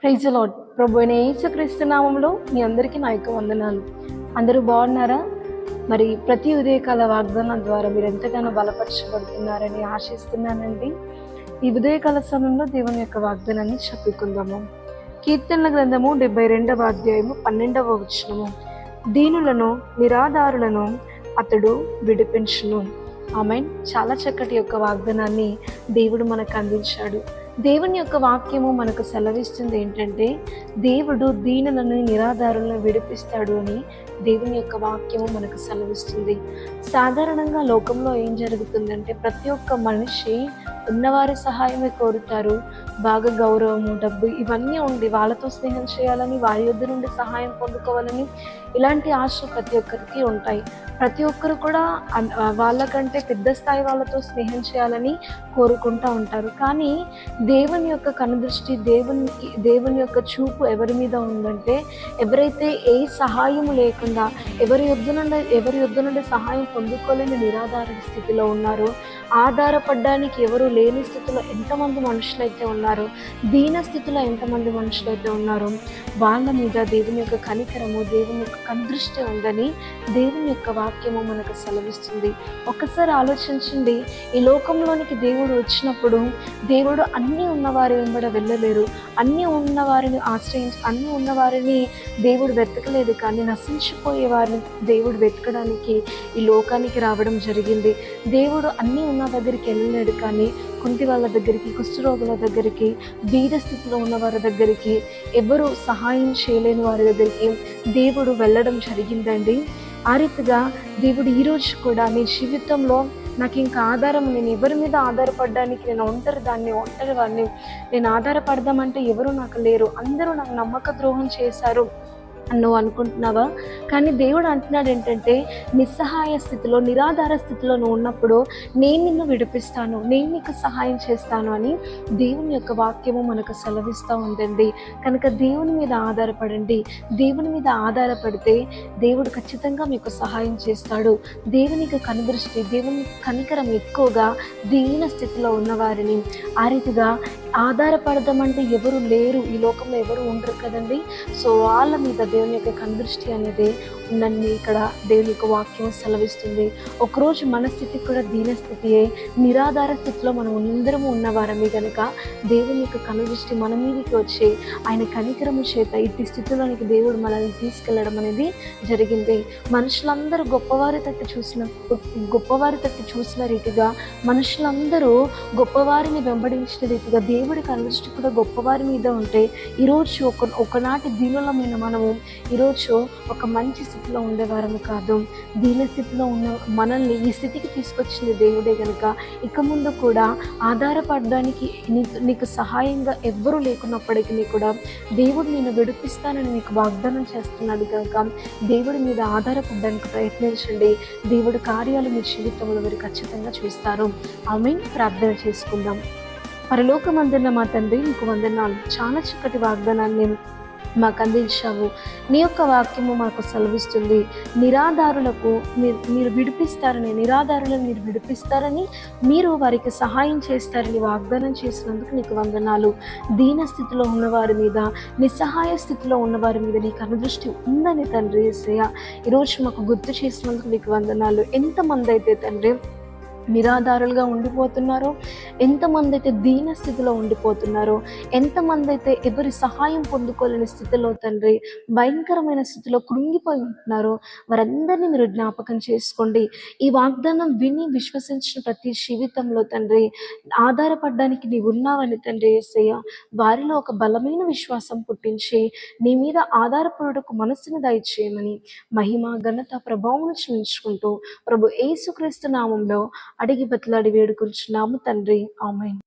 Praise the lord. ప్రభు అయిన యేసుక్రీస్తు నామములో మీ అందరికీ నా యొక్క వందనాలు. అందరూ బాగున్నారా? మరి ప్రతి ఉదయకాల వాగ్దానం ద్వారా మీరు ఎంతగానో బలపరచబడుతున్నారని ఆశిస్తున్నానండి. ఈ ఉదయకాల సమయంలో దేవుని యొక్క వాగ్దానాన్ని చదువుకుందాము. కీర్తనల గ్రంథము 72వ అధ్యాయము 12వ వచనము. దీనులను నిరాధారులను అతడు విడిపించును. ఆమేన్. చాలా చక్కటి యొక్క వాగ్దానాన్ని దేవుడు మనకు అందించాడు. దేవుని యొక్క వాక్యము మనకు సెలవిస్తుంది ఏంటంటే, దేవుడు దీనులను నిరాధారులను విడిపిస్తాడు అని దేవుని యొక్క వాక్యము మనకు సెలవిస్తుంది. సాధారణంగా లోకంలో ఏం జరుగుతుందంటే, ప్రతి ఒక్క మనిషి ఉన్నవారి సహాయమే కోరుతారు. బాగా గౌరవము, డబ్బు ఇవన్నీ ఉండి వాళ్ళతో స్నేహం చేయాలని, వారి యొద్ద నుండి సహాయం పొందుకోవాలని ఇలాంటి ఆశలు ప్రతి ఒక్కరికి ఉంటాయి. ప్రతి ఒక్కరు కూడా వాళ్ళకంటే పెద్ద స్థాయి వాళ్ళతో స్నేహం చేయాలని కోరుకుంటూ ఉంటారు. కానీ దేవుని యొక్క కనుదృష్టి, దేవుని యొక్క చూపు ఎవరి మీద ఉందంటే, ఎవరైతే ఏ సహాయము లేకుండా ఎవరి యొద్ద నుండి సహాయం పొందుకోలేని నిరాధార స్థితిలో ఉన్నారో, ఆధారపడడానికి ఎవరు లేని స్థితిలో ఎంతమంది మనుషులైతే ఉన్నారో, దీన స్థితిలో ఎంతమంది మనుషులైతే ఉన్నారో, వాళ్ళ మీద దేవుని యొక్క కనికరము, దేవుని యొక్క కనుదృష్టి ఉందని దేవుని యొక్క వాక్యము మనకు సెలవిస్తుంది. ఒక్కసారి ఆలోచించండి. ఈ లోకంలోనికి దేవుడు వచ్చినప్పుడు దేవుడు అన్నీ ఉన్నవారి వెంబడ వెళ్ళలేరు. అన్నీ ఉన్నవారిని అన్నీ ఉన్నవారిని దేవుడు వెతకలేదు. కానీ నశించిపోయే వారిని దేవుడు వెతకడానికి ఈ లోకానికి రావడం జరిగింది. దేవుడు అన్నీ ఉన్న దగ్గరికి వెళ్ళలేడు. కానీ కుంటి వాళ్ళ దగ్గరికి, కుష్ఠరోగుల దగ్గరికి, బీద స్థితిలో ఉన్న వారి దగ్గరికి, ఎవరు సహాయం చేయలేని వారి దగ్గరికి దేవుడు వెళ్ళడం జరిగిందండి. ఆ రీతిగా దేవుడు ఈరోజు కూడా నీ జీవితంలో నాకు ఇంకా ఆధారం, నేను ఎవరి మీద ఆధారపడడానికి, నేను ఒంటరి వాడిని, నేను ఆధారపడదామంటే ఎవరు నాకు లేరు, అందరూ నాకు నమ్మక ద్రోహం చేశారు నువ్వు అనుకుంటున్నావా? కానీ దేవుడు అంటున్నాడు ఏంటంటే, నిస్సహాయ స్థితిలో, నిరాధార స్థితిలో నువ్వు ఉన్నప్పుడు నేను నిన్ను విడిపిస్తాను, నేను నీకు సహాయం చేస్తాను అని దేవుని యొక్క వాక్యము మనకు సెలవిస్తూ ఉందండి. కనుక దేవుని మీద ఆధారపడండి. దేవుని మీద ఆధారపడితే దేవుడు ఖచ్చితంగా మీకు సహాయం చేస్తాడు. దేవునికి కనుదృష్టి, దేవుని కనికరం ఎక్కువగా దీన స్థితిలో ఉన్నవారిని, ఆ రీతిగా ఆధారపడదామంటే ఎవరు లేరు, ఈ లోకంలో ఎవరు ఉండరు కదండి. సో వాళ్ళ మీద దేవుని యొక్క కనుదృష్టి అనేది ఉందని ఇక్కడ దేవుని యొక్క వాక్యం సెలవిస్తుంది. ఒకరోజు మన స్థితి కూడా దీన స్థితియే, నిరాధార స్థితిలో మనం అందరము ఉన్నవారమే కనుక దేవుని యొక్క కనుదృష్టి మన మీదకి వచ్చి ఆయన కనికరము చేత ఇట్టి స్థితిలోనికి దేవుడు మనల్ని తీసుకెళ్లడం అనేది జరిగింది. మనుషులందరూ గొప్పవారి తట్టు చూసిన రీతిగా, మనుషులందరూ గొప్పవారిని వెంబడించిన రీతిగా దేవుడి కనుదృష్టి కూడా గొప్పవారి మీద ఉంటే, ఈరోజు ఒకనాటి దీనులమైన మనము ఈరోజు ఒక మంచి స్థితిలో ఉండేవారము కాదు. దీన స్థితిలో ఉన్న మనల్ని ఈ స్థితికి తీసుకొచ్చింది దేవుడే కనుక ఇక ముందు కూడా ఆధారపడడానికి నీకు సహాయంగా ఎవ్వరూ లేకున్నప్పటికీ కూడా దేవుడు నేను విడిపిస్తానని నీకు వాగ్దానం చేస్తున్నాడు కనుక దేవుడి మీద ఆధారపడడానికి ప్రయత్నించండి. దేవుడి కార్యాలు మీ జీవితంలో మీరు ఖచ్చితంగా చూస్తారు. ఆమేన్. ప్రార్థన చేసుకుందాం. పరలోకమందున్న మా తండ్రి, నీకు వందనాలు. చాలా చక్కటి వాగ్దానాన్ని మాకు అందించావు. నీ యొక్క వాక్యము మాకు సెలవిస్తుంది, నిరాధారులను మీరు విడిపిస్తారని, మీరు వారికి సహాయం చేస్తారని వాగ్దానం చేసినందుకు నీకు వందనాలు. దీన స్థితిలో ఉన్నవారి మీద, నిస్సహాయ స్థితిలో ఉన్నవారి మీద నీ కనుదృష్టి ఉందని తండ్రి యేసయ్య ఈరోజు మాకు గుర్తు చేసినందుకు నీకు వందనాలు. ఎంతమంది అయితే తండ్రి నిరాధారులుగా ఉండిపోతున్నారో, ఎంతమంది అయితే దీన స్థితిలో ఉండిపోతున్నారో, ఎంతమంది అయితే ఎవరి సహాయం పొందుకోలేని స్థితిలో తండ్రి భయంకరమైన స్థితిలో కృంగిపోయి ఉంటున్నారో, వారందరినీ మీరు జ్ఞాపకం చేసుకోండి. ఈ వాగ్దానం విని విశ్వసించిన ప్రతి జీవితంలో తండ్రి ఆధారపడడానికి నీవు ఉన్నావని తండ్రి యేసయ్య వారిలో ఒక బలమైన విశ్వాసం పుట్టించి నీ మీద ఆధారపడుటకు మనస్సును దయచేయమని మహిమ, ఘనత, ప్రభావం చూపించుకుంటూ ప్రభు యేసుక్రీస్తు నామంలో అడిగి బతిలాడి వేడుకొంచున్నాము తండ్రి. ఆమేన్.